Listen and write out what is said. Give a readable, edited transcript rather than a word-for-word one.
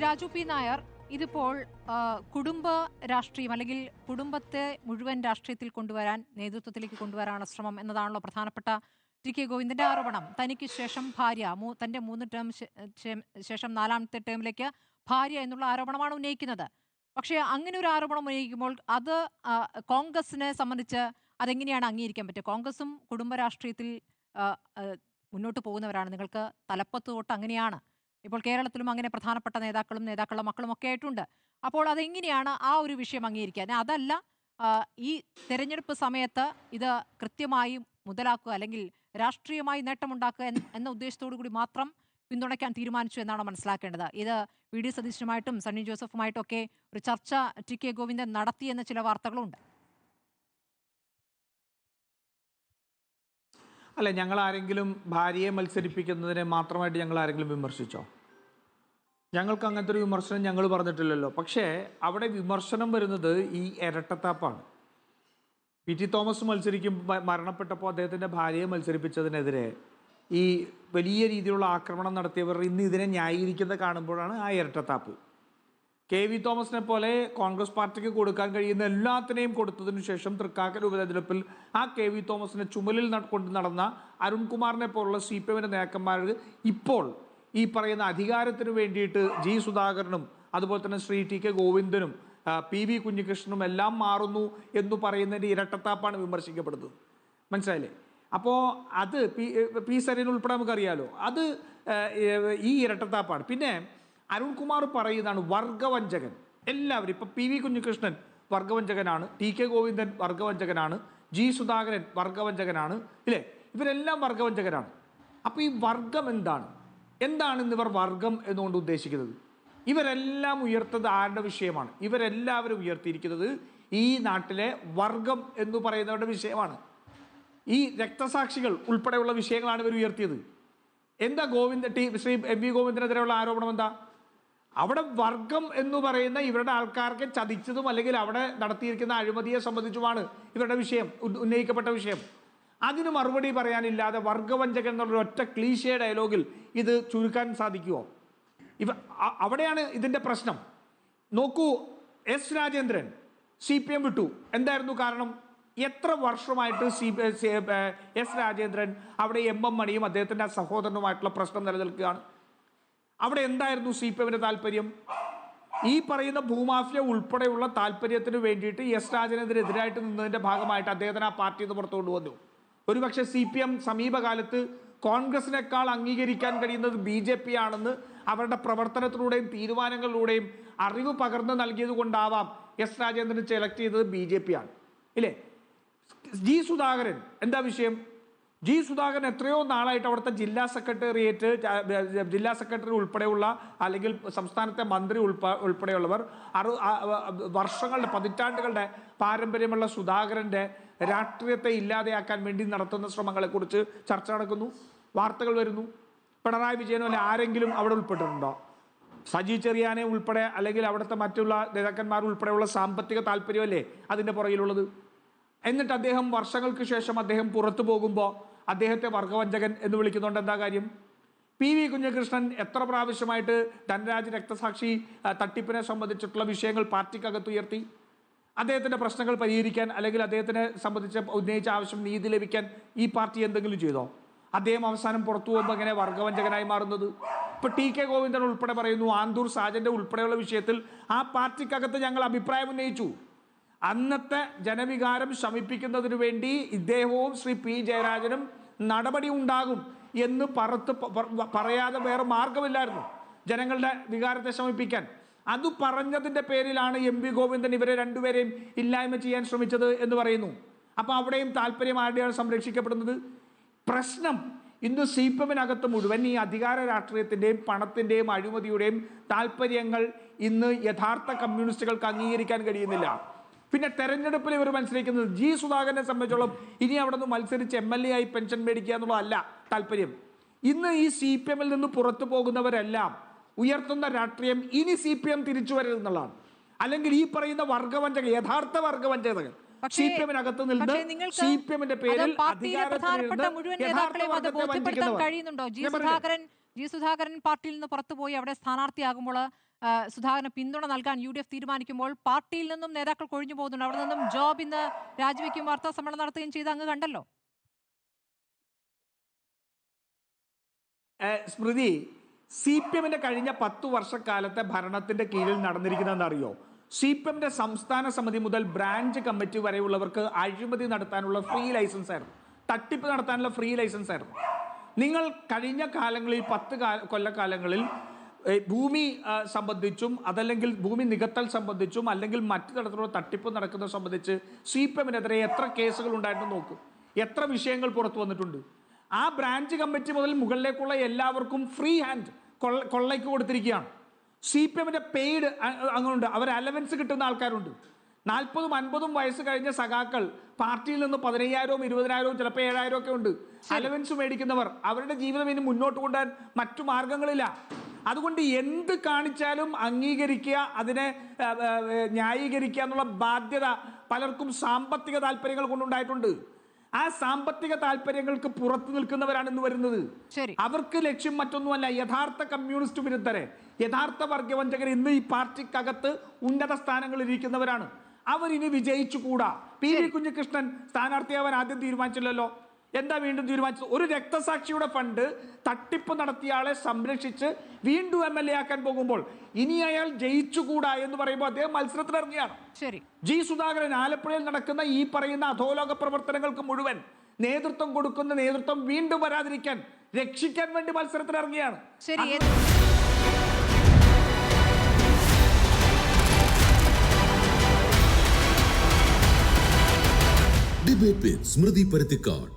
Raju P Nair, ഇതിപ്പോൾ കുടുംബ രാഷ്ട്രീയം അല്ലെങ്കിൽ കുടുംബത്തെ മുഴുവൻ രാഷ്ട്രീയത്തിൽ കൊണ്ടുവരാൻ, നേതൃത്വത്തിലേക്ക് കൊണ്ടുവരാനുള്ള ശ്രമം എന്നതാണല്ലോ പ്രധാനപ്പെട്ട ടി കെ ഗോവിന്ദന്റെ ആരോപണം. തനിക്ക് ശേഷം ഭാര്യ, തന്റെ 3 ടേം ശേഷം 4ാമത്തെ ടേമിലേക്ക് ഭാര്യ എന്നുള്ള ആരോപണമാണ് ഉന്നയിക്കുന്നത്. പക്ഷേ അങ്ങനെ ഒരു ആരോപണം ഉന്നയിക്കുമ്പോൾ അത് കോൺഗ്രസിനെ സംബന്ധിച്ച് അതെങ്ങനെയാണ് അംഗീകരിക്കാൻ പറ്റുക? കോൺഗ്രസും കുടുംബ രാഷ്ട്രീയത്തിൽ മുന്നോട്ട് പോകുന്നവരാണ്. നിങ്ങൾക്ക് തലപ്പത്ത് തൊട്ട് അങ്ങനെയാണ്. ഇപ്പോൾ കേരളത്തിലും അങ്ങനെ പ്രധാനപ്പെട്ട നേതാക്കളുടെ മക്കളും ഒക്കെ ആയിട്ടുണ്ട്. അപ്പോൾ അതെങ്ങനെയാണ് ആ ഒരു വിഷയം അംഗീകരിക്കുക? അതല്ല, ഈ തെരഞ്ഞെടുപ്പ് സമയത്ത് ഇത് കൃത്യമായി മുതലാക്കുക അല്ലെങ്കിൽ രാഷ്ട്രീയമായി നേട്ടമുണ്ടാക്കുക എന്ന ഉദ്ദേശത്തോടു കൂടി മാത്രം പിന്തുണയ്ക്കാൻ തീരുമാനിച്ചു എന്നാണ് മനസ്സിലാക്കേണ്ടത്. ഇത് വി ഡി സതീശനുമായിട്ടും സണ്ണി ജോസഫുമായിട്ടും ഒക്കെ ഒരു ചർച്ച ടി കെ ഗോവിന്ദൻ നടത്തിയെന്ന ചില വാർത്തകളുണ്ട്. അല്ല, ഞങ്ങൾ ആരെങ്കിലും ഭാര്യയെ മത്സരിപ്പിക്കുന്നതിനെ മാത്രമായിട്ട് ഞങ്ങൾ ആരെങ്കിലും വിമർശിച്ചോ? ഞങ്ങൾക്ക് അങ്ങനത്തെ ഒരു വിമർശനം ഞങ്ങൾ പറഞ്ഞിട്ടില്ലല്ലോ. പക്ഷേ അവിടെ വിമർശനം വരുന്നത് ഈ ഇരട്ടത്താപ്പാണ്. പി ടി തോമസ് മരണപ്പെട്ടപ്പോൾ അദ്ദേഹത്തിൻ്റെ ഭാര്യയെ മത്സരിപ്പിച്ചതിനെതിരെ ഈ വലിയ രീതിയിലുള്ള ആക്രമണം നടത്തിയവർ ഇന്ന് ഇതിനെ ന്യായീകരിക്കുന്നത് കാണുമ്പോഴാണ് ആ ഇരട്ടത്താപ്പ്. കെ വി തോമസിനെ പോലെ കോൺഗ്രസ് പാർട്ടിക്ക് കൊടുക്കാൻ കഴിയുന്ന എല്ലാത്തിനെയും കൊടുത്തതിനു ശേഷം തൃക്കാക്കര ഉപതെരഞ്ഞെടുപ്പിൽ ആ കെ വി തോമസിനെ ചുമലിൽ കൊണ്ട് നടന്ന അരുൺകുമാറിനെ പോലുള്ള CPM നേതാക്കന്മാർ ഇപ്പോൾ ഈ പറയുന്ന അധികാരത്തിന് വേണ്ടിയിട്ട് ജി സുധാകരനും അതുപോലെ തന്നെ ശ്രീ ടി കെ ഗോവിന്ദനും PV കുഞ്ഞികൃഷ്ണനും എല്ലാം മാറുന്നു എന്ന് പറയുന്നതിൻ്റെ ഇരട്ടത്താപ്പാണ് വിമർശിക്കപ്പെടുന്നത്. മനസ്സിലായില്ലേ? അപ്പോൾ അത് പി സരീൻ ഉൾപ്പെടെ നമുക്കറിയാലോ, അത് ഈ ഇരട്ടത്താപ്പാണ്. പിന്നെ അരുൺകുമാർ പറയുന്നതാണ് വർഗവഞ്ചകൻ. എല്ലാവരും ഇപ്പം PV കുഞ്ഞികൃഷ്ണൻ വർഗവഞ്ചകനാണ്, ടി കെ ഗോവിന്ദൻ വർഗവഞ്ചകനാണ്, ജി സുധാകരൻ വർഗവഞ്ചകനാണ്, ഇല്ലേ? ഇവരെല്ലാം വർഗവഞ്ചകനാണ്. അപ്പോൾ ഈ വർഗം എന്താണ് ഇന്നിവർ വർഗം എന്നുകൊണ്ട് ഉദ്ദേശിക്കുന്നത്? ഇവരെല്ലാം ഉയർത്തത് ആരുടെ വിഷയമാണ്? ഇവരെല്ലാവരും ഉയർത്തിയിരിക്കുന്നത് ഈ നാട്ടിലെ വർഗം എന്ന് പറയുന്നവരുടെ വിഷയമാണ്. ഈ രക്തസാക്ഷികൾ ഉൾപ്പെടെയുള്ള വിഷയങ്ങളാണ് ഇവർ ഉയർത്തിയത്. എന്താ ശ്രീ MV ഗോവിന്ദനെതിരെയുള്ള ആരോപണം എന്താ? അവിടെ വർഗം എന്ന് പറയുന്ന ഇവരുടെ ആൾക്കാർക്ക് ചതിച്ചതും അല്ലെങ്കിൽ അവിടെ നടത്തിയിരിക്കുന്ന അഴിമതിയെ സംബന്ധിച്ചുമാണ് ഇവരുടെ വിഷയം, ഉന്നയിക്കപ്പെട്ട വിഷയം. അതിന് മറുപടി പറയാനില്ലാതെ വർഗവഞ്ചകൻ എന്നുള്ള ഒറ്റ ക്ലീശേ ഡയലോഗിൽ ഇത് ചുരുക്കാൻ സാധിക്കുമോ? അവിടെയാണ് ഇതിൻ്റെ പ്രശ്നം. നോക്കൂ, എസ് രാജേന്ദ്രൻ CPM വിട്ടു. എന്തായിരുന്നു കാരണം? എത്ര വർഷമായിട്ട് എസ് രാജേന്ദ്രൻ അവിടെ MM മണിയും അദ്ദേഹത്തിൻ്റെ സഹോദരനുമായിട്ടുള്ള പ്രശ്നം നിലനിൽക്കുകയാണ്. അവിടെ എന്തായിരുന്നു CPM താല്പര്യം? ഈ പറയുന്ന ഭൂമാഫിയ ഉൾപ്പെടെയുള്ള താല്പര്യത്തിന് വേണ്ടിയിട്ട് എസ് രാജേന്ദ്രനെതിരായിട്ട് നിന്നതിൻ്റെ ഭാഗമായിട്ട് അദ്ദേഹത്തിന് ആ പാർട്ടിയിൽ നിന്ന് പുറത്തു കൊണ്ടുവന്നു. ഒരുപക്ഷെ CPM സമീപകാലത്ത് കോൺഗ്രസിനേക്കാൾ അംഗീകരിക്കാൻ കഴിയുന്നത് BJP ആണെന്ന് അവരുടെ പ്രവർത്തനത്തിലൂടെയും തീരുമാനങ്ങളിലൂടെയും അറിവ് പകർന്നു നൽകിയത് കൊണ്ടാവാം എസ് രാജേന്ദ്രൻ സെലക്ട് ചെയ്തത് BJP ആണ്, ഇല്ലേ? ജി സുധാകരൻ എന്താ വിഷയം? ജി സുധാകരൻ എത്രയോ നാളായിട്ട് അവിടുത്തെ ജില്ലാ സെക്രട്ടറി ഉൾപ്പെടെയുള്ള അല്ലെങ്കിൽ സംസ്ഥാനത്തെ മന്ത്രി ഉൾപ്പെടെയുള്ളവർ വർഷങ്ങളുടെ പതിറ്റാണ്ടുകളുടെ പാരമ്പര്യമുള്ള സുധാകരൻ്റെ രാഷ്ട്രീയത്തെ ഇല്ലാതെയാക്കാൻ വേണ്ടി നടത്തുന്ന ശ്രമങ്ങളെക്കുറിച്ച് ചർച്ച നടക്കുന്നു, വാർത്തകൾ വരുന്നു. പിണറായി വിജയനോ അല്ലെ ആരെങ്കിലും അവിടെ ഉൾപ്പെട്ടിട്ടുണ്ടോ? സജി ചെറിയാനെ ഉൾപ്പെടെ അല്ലെങ്കിൽ അവിടുത്തെ മറ്റുള്ള നേതാക്കന്മാർ ഉൾപ്പെടെയുള്ള സാമ്പത്തിക താല്പര്യമല്ലേ അതിൻ്റെ പുറകിലുള്ളത്? എന്നിട്ട് അദ്ദേഹം വർഷങ്ങൾക്ക് ശേഷം അദ്ദേഹം പുറത്തു പോകുമ്പോൾ അദ്ദേഹത്തെ വർഗവഞ്ചകൻ എന്ന് വിളിക്കുന്നുണ്ട്. എന്താ കാര്യം? PV കുഞ്ഞികൃഷ്ണൻ എത്ര പ്രാവശ്യമായിട്ട് ധനരാജ് രക്തസാക്ഷി തട്ടിപ്പിനെ സംബന്ധിച്ചിട്ടുള്ള വിഷയങ്ങൾ പാർട്ടിക്കകത്ത് ഉയർത്തി? അദ്ദേഹത്തിൻ്റെ പ്രശ്നങ്ങൾ പരിഹരിക്കാൻ അല്ലെങ്കിൽ അദ്ദേഹത്തിനെ സംബന്ധിച്ച് ഉന്നയിച്ച ആവശ്യം നീതി ലഭിക്കാൻ ഈ പാർട്ടി എന്തെങ്കിലും ചെയ്തോ? അദ്ദേഹം അവസാനം പുറത്തു പോകുമ്പോൾ എങ്ങനെ വർഗവഞ്ചകനായി മാറുന്നത്? ഇപ്പോൾ ടി കെ ഗോവിന്ദൻ ഉൾപ്പെടെ പറയുന്നു, ആന്തൂർ സാജൻ്റെ ഉൾപ്പെടെയുള്ള വിഷയത്തിൽ ആ പാർട്ടിക്കകത്ത് ഞങ്ങൾ അഭിപ്രായം ഉന്നയിച്ചു. അന്നത്തെ ജനവികാരം ശമിപ്പിക്കുന്നതിന് വേണ്ടി ഇദ്ദേഹവും ശ്രീ P ജയരാജനും നടപടി ഉണ്ടാകും എന്ന് പറയാതെ വേറെ മാർഗമില്ലായിരുന്നു ജനങ്ങളുടെ വികാരത്തെ ശമിപ്പിക്കാൻ. അത് പറഞ്ഞതിൻ്റെ പേരിലാണ് MV ഗോവിന്ദൻ ഇവരെ രണ്ടുപേരെയും ഇല്ലായ്മ ചെയ്യാൻ ശ്രമിച്ചത് എന്ന് പറയുന്നു. അപ്പോൾ അവിടെയും താല്പര്യം ആരുടെയാണ് സംരക്ഷിക്കപ്പെടുന്നത്? പ്രശ്നം ഇന്ന് CPM മുഴുവൻ ഈ അധികാര രാഷ്ട്രീയത്തിൻ്റെയും പണത്തിൻ്റെയും അഴിമതിയുടെയും താല്പര്യങ്ങൾ ഇന്ന് യഥാർത്ഥ കമ്മ്യൂണിസ്റ്റുകൾക്ക് അംഗീകരിക്കാൻ കഴിയുന്നില്ല. പിന്നെ തെരഞ്ഞെടുപ്പിൽ ഇവർ മത്സരിക്കുന്നത് ജി സുധാകരനെ സംബന്ധിച്ചോളം ഇനി അവിടെ നിന്ന് മത്സരിച്ച് MLA ആയി പെൻഷൻ മേടിക്കുക എന്നുള്ളതല്ല താല്പര്യം. ഇന്ന് ഈ CPM നിന്ന് പുറത്തു പോകുന്നവരെല്ലാം ഉയർത്തുന്ന രാഷ്ട്രീയം ഇനി CPM തിരിച്ചു വരരുതെന്നുള്ളതാണ്. അല്ലെങ്കിൽ ഈ പറയുന്ന വർഗവഞ്ചക, യഥാർത്ഥ വർഗവഞ്ചകകൾ CPM-നകത്ത് നിന്ന് CPM-ന്റെ പേരിൽ കഴിയുന്നുണ്ടോ? ജി സുധാകരൻ പാർട്ടിയിൽ നിന്ന് പുറത്തുപോയി അവിടെ സ്ഥാനാർത്ഥിയാകുമ്പോൾ സുധാകരന് പിന്തുണ നൽകാൻ UDF തീരുമാനിക്കുമ്പോൾ പാർട്ടിയിൽ നിന്നും നേതാക്കൾ കൊഴിഞ്ഞു പോകുന്നുണ്ട്. അവിടെ നിന്നും ജോബ് ഇന്ന് രാജിവെക്കും, വാർത്താ സമ്മേളനം നടത്തുകയും ചെയ്ത് അങ്ങ് കണ്ടല്ലോ. സ്മൃതി, CPM-ന്റെ കഴിഞ്ഞ 10 വർഷക്കാലത്തെ ഭരണത്തിന്റെ കീഴിൽ നടന്നിരിക്കുന്നതെന്ന് അറിയോ? CPM-ന്റെ സംസ്ഥാന സമിതി മുതൽ ബ്രാഞ്ച് കമ്മിറ്റി വരെയുള്ളവർക്ക് അഴിമതി നടത്താനുള്ള ഫ്രീ ലൈസൻസ് ആയിരുന്നു, തട്ടിപ്പ് നടത്താനുള്ള ഫ്രീ ലൈസൻസ് ആയിരുന്നു. നിങ്ങൾ കഴിഞ്ഞ കാലങ്ങളിൽ 10 കൊല്ലക്കാലങ്ങളിൽ ഭൂമി സംബന്ധിച്ചും അതല്ലെങ്കിൽ ഭൂമി നികത്തൽ സംബന്ധിച്ചും അല്ലെങ്കിൽ മറ്റു തരത്തിലുള്ള തട്ടിപ്പ് നടക്കുന്നത് സംബന്ധിച്ച് CPM-നെതിരെ എത്ര കേസുകൾ ഉണ്ടായിരുന്നു നോക്കൂ, എത്ര വിഷയങ്ങൾ പുറത്തു വന്നിട്ടുണ്ട്. ആ ബ്രാഞ്ച് കമ്മിറ്റി മുതൽ മുകളിലേക്കുള്ള എല്ലാവർക്കും ഫ്രീ ഹാൻഡ് കൊള്ളയ്ക്ക് കൊടുത്തിരിക്കുകയാണ്. CPM-ന്റെ പെയ്ഡ് അങ്ങുണ്ട്, അവർ അലവൻസ് കിട്ടുന്ന ആൾക്കാരുണ്ട്. 40-50 വയസ്സ് കഴിഞ്ഞ സഖാക്കൾ പാർട്ടിയിൽ നിന്ന് 15,000, 20,000, ചിലപ്പോൾ 7,000 ഒക്കെ ഉണ്ട് അലവൻസ് മേടിക്കുന്നവർ. അവരുടെ ജീവിതം ഇനി മുന്നോട്ട് കൊണ്ടുപോകാൻ മറ്റു മാർഗങ്ങളില്ല. അതുകൊണ്ട് എന്ത് കാണിച്ചാലും അംഗീകരിക്കുക, അതിനെ ന്യായീകരിക്കുക എന്നുള്ള ബാധ്യത പലർക്കും സാമ്പത്തിക താല്പര്യങ്ങൾ കൊണ്ടുണ്ടായിട്ടുണ്ട്. ആ സാമ്പത്തിക താല്പര്യങ്ങൾക്ക് പുറത്തു നിൽക്കുന്നവരാണ് ഇന്ന് വരുന്നത്. അവർക്ക് ലക്ഷ്യം മറ്റൊന്നുമല്ല. യഥാർത്ഥ കമ്മ്യൂണിസ്റ്റ് വിരുദ്ധരെ, യഥാർത്ഥ വർഗവഞ്ചകർ ഇന്ന് ഈ പാർട്ടിക്കകത്ത് ഉന്നത സ്ഥാനങ്ങളിൽ ഇരിക്കുന്നവരാണ്. അവരിനി വിജയിച്ചുകൂടാ. PV കുഞ്ഞികൃഷ്ണൻ സ്ഥാനാർത്ഥിയാവാൻ ആദ്യം തീരുമാനിച്ചില്ലല്ലോ, എന്താ വീണ്ടും തീരുമാനിച്ചത്? ഒരു രക്തസാക്ഷിയുടെ ഫണ്ട് തട്ടിപ്പ് നടത്തിയ ആളെ സംരക്ഷിച്ച് വീണ്ടും MLA ആക്കാൻ പോകുമ്പോൾ ഇനി അയാൾ ജയിച്ചുകൂടാ എന്ന് പറയുമ്പോൾ അദ്ദേഹം മത്സരത്തിലിറങ്ങിയാണ്. G. സുധാകരൻ ആലപ്പുഴയിൽ നടക്കുന്ന ഈ പറയുന്ന അധോലോക പ്രവർത്തനങ്ങൾക്ക് മുഴുവൻ നേതൃത്വം കൊടുക്കുന്ന നേതൃത്വം വീണ്ടും വരാതിരിക്കാൻ, രക്ഷിക്കാൻ വേണ്ടി മത്സരത്തിലിറങ്ങിയാണ്. ഡിബേറ്റ് വിത്ത് സ്മൃതി പരുത്തിക്കാട്.